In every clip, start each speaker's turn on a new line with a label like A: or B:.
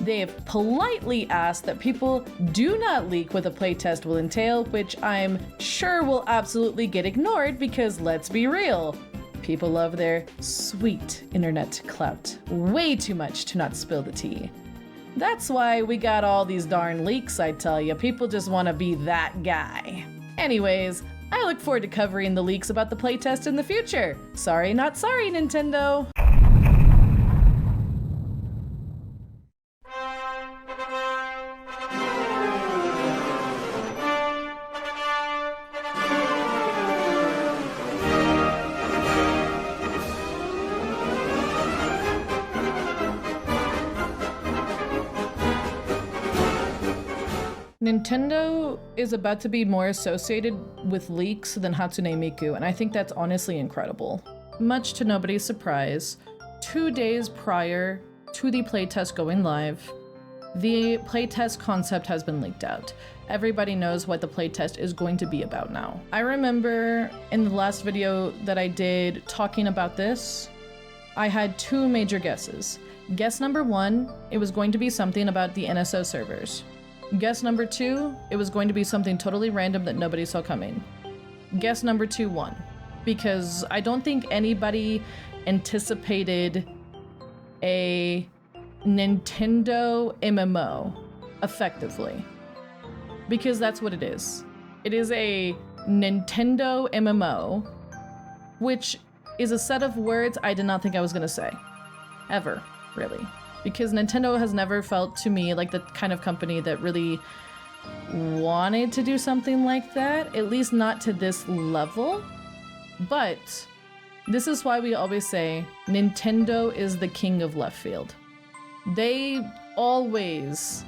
A: They've politely asked that people do not leak what the playtest will entail, which I'm sure will absolutely get ignored because let's be real, people love their sweet internet clout way too much to not spill the tea. That's why we got all these darn leaks, I tell ya. People just want to be that guy. Anyways, I look forward to covering the leaks about the playtest in the future. Sorry, not sorry, Nintendo. Nintendo is about to be more associated with leaks than Hatsune Miku, and I think that's honestly incredible. Much to nobody's surprise, 2 days prior to the playtest going live, the playtest concept has been leaked out. Everybody knows what the playtest is going to be about now. I remember in the last video that I did talking about this, I had 2 major guesses. Guess number 1, it was going to be something about the NSO servers. Guess number 2, it was going to be something totally random that nobody saw coming. Guess number 2 won, because I don't think anybody anticipated a Nintendo MMO effectively, because that's what it is. It is a Nintendo MMO, which is a set of words I did not think I was gonna say, ever, really. Because Nintendo has never felt to me like the kind of company that really wanted to do something like that, at least not to this level. But this is why we always say Nintendo is the king of left field. They always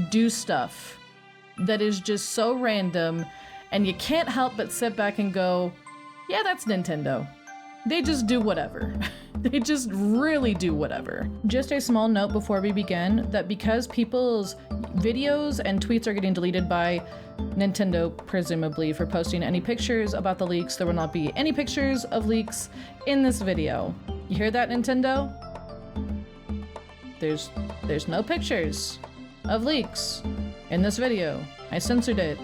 A: do stuff that is just so random, and you can't help but sit back and go, yeah, that's Nintendo. They just do whatever. They just really do whatever. Just a small note before we begin, that because people's videos and tweets are getting deleted by Nintendo, presumably for posting any pictures about the leaks, there will not be any pictures of leaks in this video. You hear that, Nintendo? There's no pictures of leaks in this video. I censored it.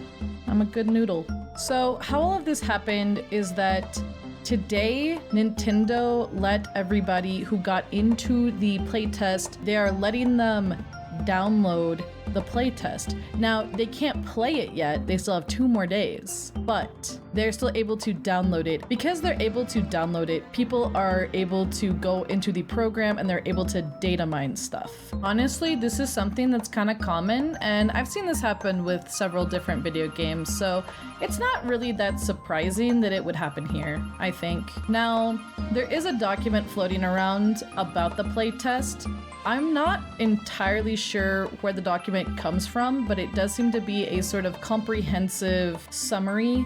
A: I'm a good noodle. So how all of this happened is that today, Nintendo let everybody who got into the playtest, they are letting them download the playtest. Now, they can't play it yet, they still have 2 more days, but they're still able to download it. Because they're able to download it, people are able to go into the program and they're able to data mine stuff. Honestly, this is something that's kind of common, and I've seen this happen with several different video games, so it's not really that surprising that it would happen here, I think. Now, there is a document floating around about the playtest. I'm not entirely sure where the document comes from, but it does seem to be a sort of comprehensive summary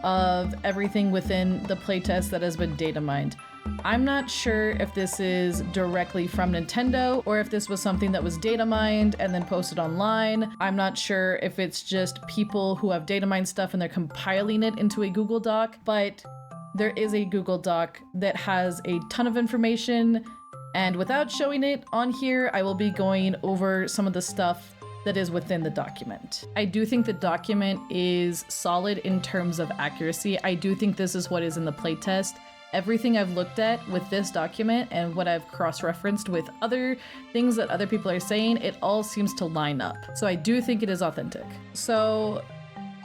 A: of everything within the playtest that has been data mined. I'm not sure if this is directly from Nintendo or if this was something that was data mined and then posted online. I'm not sure if it's just people who have data mined stuff and they're compiling it into a Google Doc, but there is a Google Doc that has a ton of information. And without showing it on here, I will be going over some of the stuff that is within the document. I do think the document is solid in terms of accuracy. I do think this is what is in the playtest. Everything I've looked at with this document and what I've cross-referenced with other things that other people are saying, it all seems to line up. So I do think it is authentic. So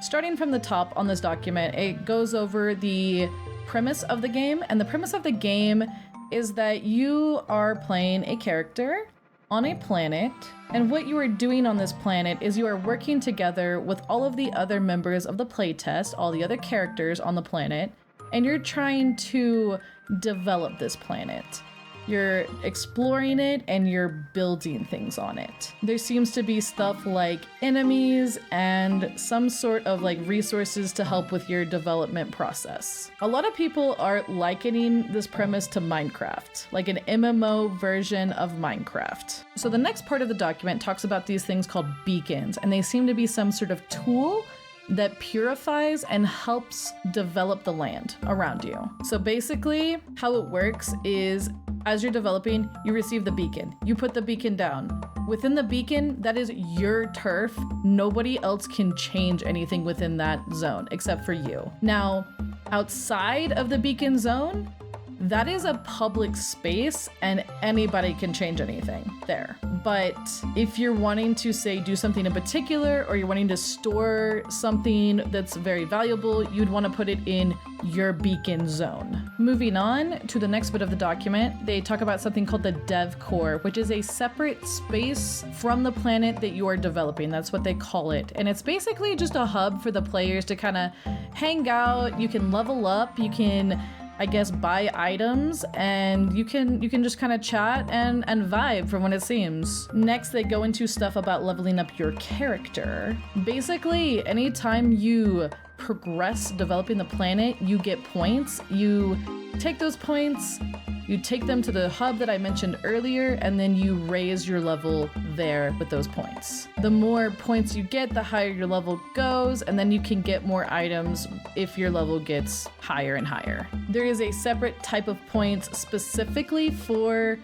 A: starting from the top on this document, it goes over the premise of the game, and the premise of the game is that you are playing a character on a planet, and what you are doing on this planet is you are working together with all of the other members of the playtest, all the other characters on the planet, and you're trying to develop this planet. You're exploring it and you're building things on it. There seems to be stuff like enemies and some sort of like resources to help with your development process. A lot of people are likening this premise to Minecraft, like an MMO version of Minecraft. So the next part of the document talks about these things called beacons, and they seem to be some sort of tool that purifies and helps develop the land around you. So basically, how it works is as you're developing, you receive the beacon. You put the beacon down. Within the beacon, that is your turf. Nobody else can change anything within that zone except for you. Now, outside of the beacon zone, that is a public space and anybody can change anything there. But if you're wanting to, say, do something in particular, or you're wanting to store something that's very valuable, you'd want to put it in your beacon zone. Moving on to the next bit of the document, they talk about something called the dev core, which is a separate space from the planet that you are developing. That's what they call it. And it's basically just a hub for the players to kind of hang out. You can level up, you can, I guess, buy items, and you can just kind of chat and vibe from what it seems. Next, they go into stuff about leveling up your character. Basically, anytime you progress developing the planet, you get points. You take those points, you take them to the hub that I mentioned earlier, and then you raise your level there with those points. The more points you get, the higher your level goes, and then you can get more items if your level gets higher and higher. There is a separate type of points specifically for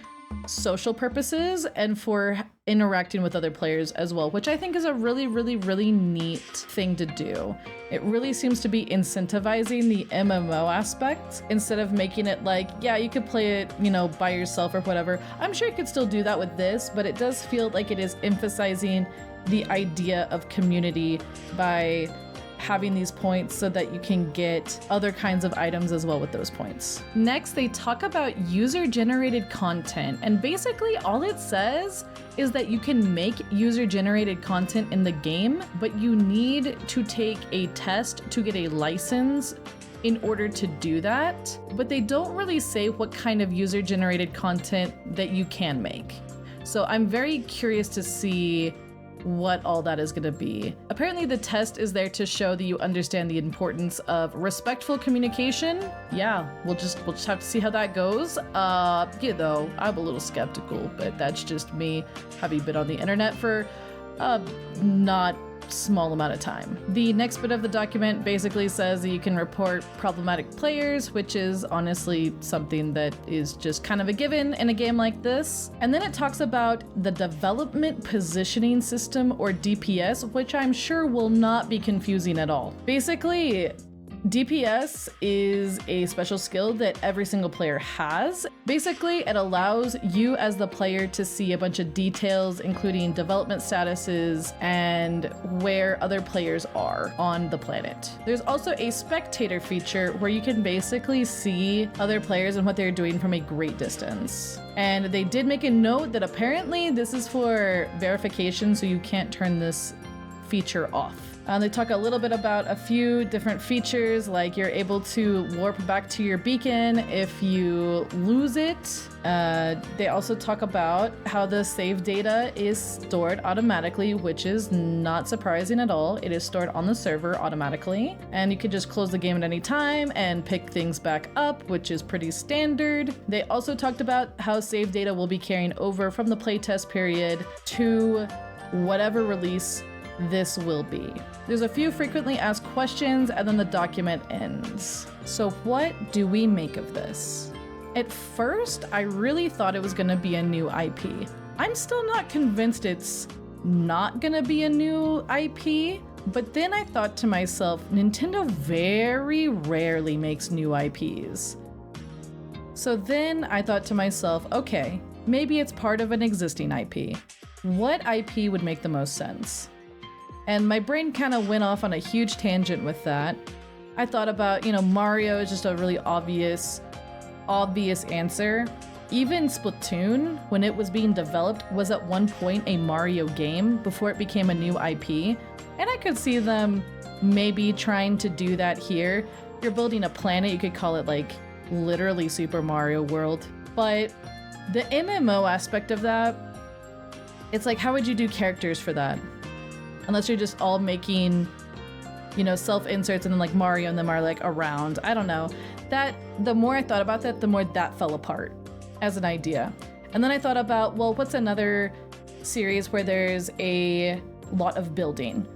A: social purposes and for interacting with other players as well, which I think is a really, really, really neat thing to do. It really seems to be incentivizing the MMO aspect instead of making it like, yeah, you could play it, you know, by yourself or whatever. I'm sure you could still do that with this, but it does feel like it is emphasizing the idea of community by having these points so that you can get other kinds of items as well with those points. Next, they talk about user-generated content, and basically all it says is that you can make user-generated content in the game, but you need to take a test to get a license in order to do that. But they don't really say what kind of user-generated content that you can make. So I'm very curious to see what all that is going to be. Apparently the test is there to show that you understand the importance of respectful communication. Yeah, we'll just have to see how that goes. You know, I'm a little skeptical, but that's just me having been on the internet for not small amount of time. The next bit of the document basically says that you can report problematic players, which is honestly something that is just kind of a given in a game like this. And then it talks about the development positioning system, or DPS, which I'm sure will not be confusing at all. Basically, DPS is a special skill that every single player has. Basically, it allows you as the player to see a bunch of details, including development statuses and where other players are on the planet. There's also a spectator feature where you can basically see other players and what they're doing from a great distance. And they did make a note that apparently this is for verification, so you can't turn this feature off. They talk a little bit about a few different features, like you're able to warp back to your beacon if you lose it. They also talk about how the save data is stored automatically, which is not surprising at all. It is stored on the server automatically, and you can just close the game at any time and pick things back up, which is pretty standard. They also talked about how save data will be carrying over from the playtest period to whatever release this will be. There's a few frequently asked questions, and then the document ends. So what do we make of this? At first, I really thought it was gonna be a new IP. I'm still not convinced it's not gonna be a new IP, but then I thought to myself, Nintendo very rarely makes new IPs. So then I thought to myself, okay, maybe it's part of an existing IP. What IP would make the most sense? And my brain kind of went off on a huge tangent with that. I thought about, Mario is just a really obvious answer. Even Splatoon, when it was being developed, was at one point a Mario game before it became a new IP. And I could see them maybe trying to do that here. You're building a planet, you could call it like literally Super Mario World. But the MMO aspect of that, it's like, how would you do characters for that? Unless you're just all making, self-inserts and then like Mario and them are like around. I don't know. That, the more I thought about that, the more that fell apart as an idea. And then I thought about, well, what's another series where there's a lot of building?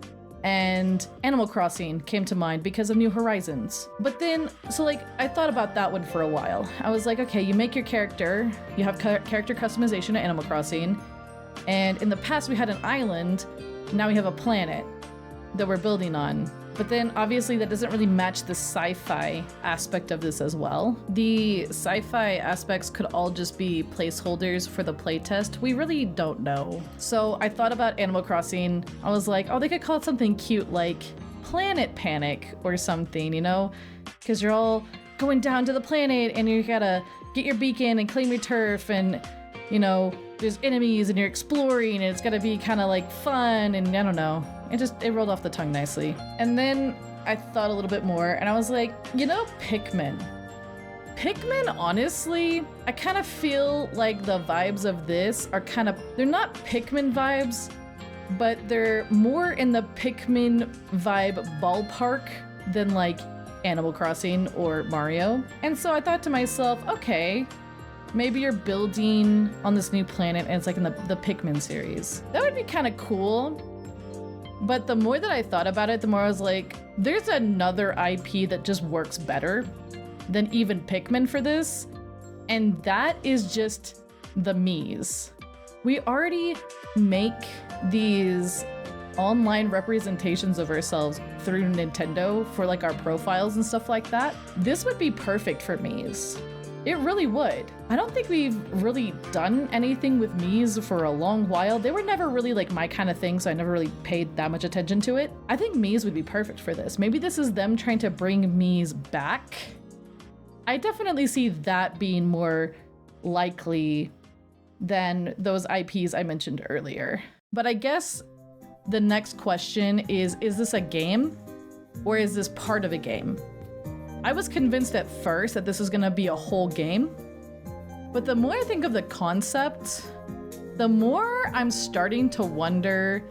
A: And Animal Crossing came to mind because of New Horizons. But then, I thought about that one for a while. I was like, okay, you make your character, you have character customization at Animal Crossing. And in the past we had an island, now we have a planet that we're building on. But then obviously that doesn't really match the sci-fi aspect of this as well. The sci-fi aspects could all just be placeholders for the playtest. We really don't know. So I thought about Animal Crossing. I was like, oh, they could call it something cute like Planet Panic or something, you know? Because you're all going down to the planet and you gotta get your beacon and claim your turf, and, you know, there's enemies and you're exploring, and it's gotta be kind of like fun, and I don't know. It rolled off the tongue nicely. And then I thought a little bit more and I was like, you know, Pikmin. Pikmin, honestly, I kind of feel like the vibes of this are they're not Pikmin vibes, but they're more in the Pikmin vibe ballpark than like Animal Crossing or Mario. And so I thought to myself, okay, maybe you're building on this new planet and it's like in the Pikmin series. That would be kind of cool. But the more that I thought about it, the more I was like, there's another IP that just works better than even Pikmin for this. And that is just the Miis. We already make these online representations of ourselves through Nintendo for like our profiles and stuff like that. This would be perfect for Miis. It really would. I don't think we've really done anything with Miis for a long while. They were never really like my kind of thing, so I never really paid that much attention to it. I think Miis would be perfect for this. Maybe this is them trying to bring Miis back. I definitely see that being more likely than those IPs I mentioned earlier. But I guess the next question is this a game or is this part of a game? I was convinced at first that this is gonna be a whole game, but the more I think of the concept, the more I'm starting to wonder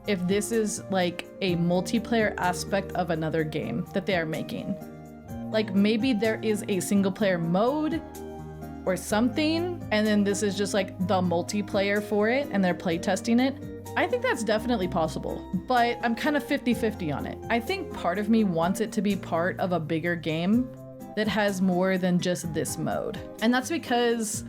A: if this is like a multiplayer aspect of another game that they are making. Like maybe there is a single player mode or something, and then this is just like the multiplayer for it and they're playtesting it. I think that's definitely possible, but I'm kind of 50-50 on it. I think part of me wants it to be part of a bigger game that has more than just this mode. And that's because,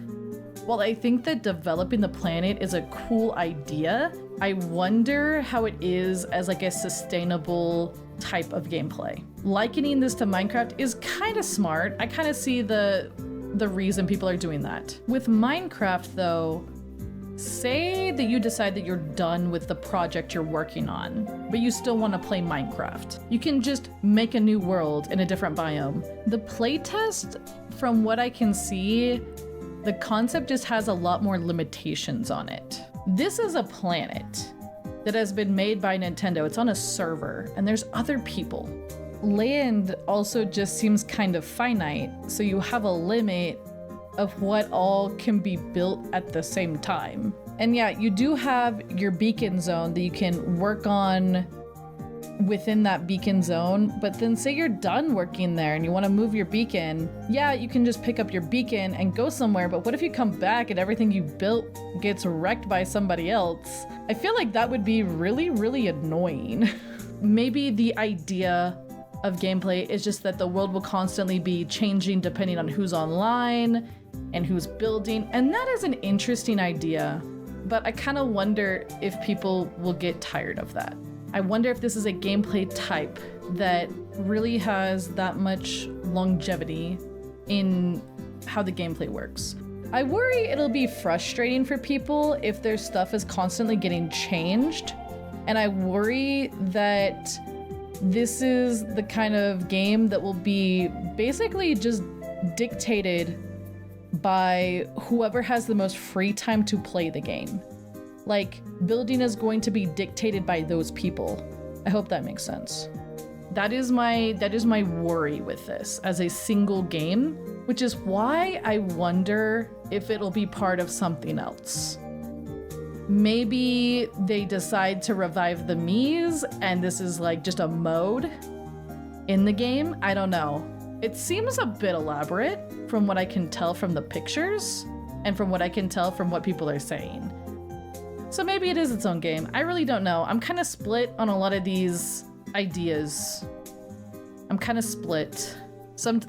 A: while I think that developing the planet is a cool idea, I wonder how it is as like a sustainable type of gameplay. Likening this to Minecraft is kind of smart. I kind of see the reason people are doing that. With Minecraft though, say that you decide that you're done with the project you're working on, but you still want to play Minecraft. You can just make a new world in a different biome. The playtest, from what I can see, the concept just has a lot more limitations on it. This is a planet that has been made by Nintendo. It's on a server, and there's other people. Land also just seems kind of finite, so you have a limit of what all can be built at the same time. And yeah, you do have your beacon zone that you can work on within that beacon zone, but then say you're done working there and you want to move your beacon, yeah, you can just pick up your beacon and go somewhere, but what if you come back and everything you built gets wrecked by somebody else? I feel like that would be really, really annoying. Maybe the idea of gameplay is just that the world will constantly be changing depending on who's online and who's building, and that is an interesting idea, but I kind of wonder if people will get tired of that. I wonder if this is a gameplay type that really has that much longevity in how the gameplay works. I worry it'll be frustrating for people if their stuff is constantly getting changed, and I worry that this is the kind of game that will be basically just dictated by whoever has the most free time to play the game. Like, building is going to be dictated by those people. I hope that makes sense. That is my worry with this as a single game, which is why I wonder if it'll be part of something else. Maybe they decide to revive the Miis and this is like just a mode in the game. I don't know. It seems a bit elaborate from what I can tell from the pictures and from what I can tell from what people are saying. So maybe it is its own game. I really don't know. I'm kind of split on a lot of these ideas. I'm kind of split.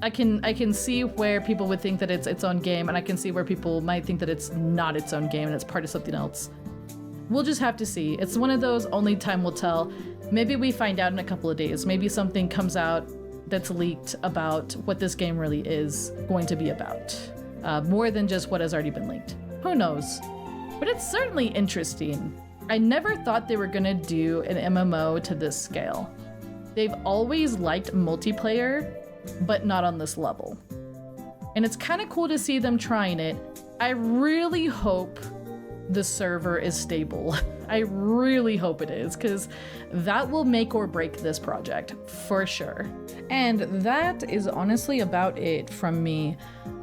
A: I can see where people would think that it's its own game, and I can see where people might think that it's not its own game and it's part of something else. We'll just have to see. It's one of those only time will tell. Maybe we find out in a couple of days. Maybe something comes out that's leaked about what this game really is going to be about. More than just what has already been leaked. Who knows? But it's certainly interesting. I never thought they were gonna do an MMO to this scale. They've always liked multiplayer, but not on this level. And it's kind of cool to see them trying it. I really hope the server is stable. I really hope it is, because that will make or break this project, for sure. And that is honestly about it from me.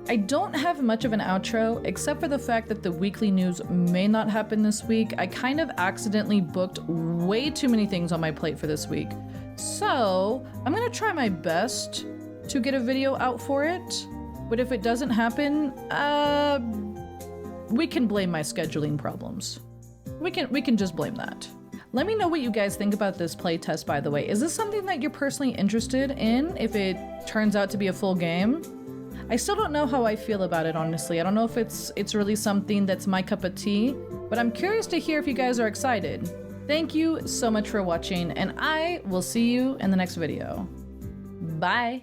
A: I don't have much of an outro, except for the fact that the weekly news may not happen this week. I kind of accidentally booked way too many things on my plate for this week. So I'm gonna try my best to get a video out for it. But if it doesn't happen, we can blame my scheduling problems. We can just blame that. Let me know what you guys think about this playtest, by the way. Is this something that you're personally interested in if it turns out to be a full game? I still don't know how I feel about it, honestly. I don't know if it's really something that's my cup of tea, but I'm curious to hear if you guys are excited. Thank you so much for watching, and I will see you in the next video. Bye.